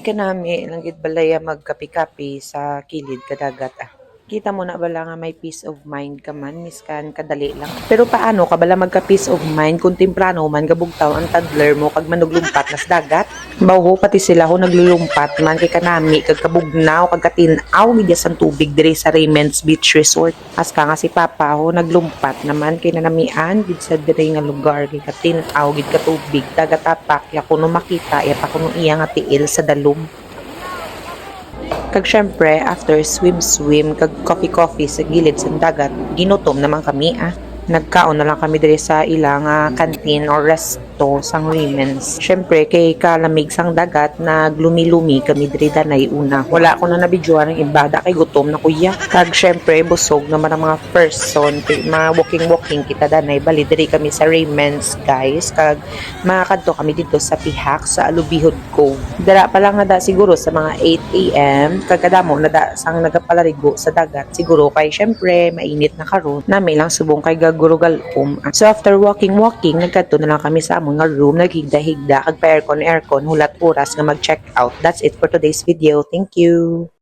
kanami lang gid balaya magkapi-kapi sa kilid kadagat ah. Kita mo na bala nga may peace of mind ka man, miskan kadali lang. Pero paano ka bala magka-peace of mind kung temprano man gabugtaw ang toddler mo kag manuglumpat nas dagat? Bawo pati sila ho naglulumpat man kay kanami kag kabugnaw kag katinaw gid sa tubig diri sa Raymond's Beach Resort. As ka nga si Papa ho naglumpat naman kay nanamian gid sa diri nga lugar kay katinaw gid ka tubig dagat apak ya kuno makita ya pa kuno iya nga tiil sa dalom. Kag syempre, after swim kag coffee sa gilid sa dagat, ginutom naman kami ah. Nagkaon na lang kami diri sa ilang canteen or resto sang Raymond's. Syempre, kay kalamig sang dagat, naglumi-lumi kami diri danay una. Wala ko na nabidyoan ng ibada kay gutom na kuya. Kag syempre, busog naman ang mga person. Mga walking kita danay. Bali, diri kami sa Raymond's guys. Kag makakadto kami dito sa Pihak sa Alubihod Cove. Dara pa lang na da siguro sa mga 8 a.m. Kagkadamo na da sang nagapalarigo sa dagat. Siguro kay syempre, mainit na karon. Nami lang subong kay gurugal. So after walking, nagkadto na lang kami sa among nga room, naghigda-higda, kag pa aircon, hulat oras nga mag-check out. That's it for today's video. Thank you.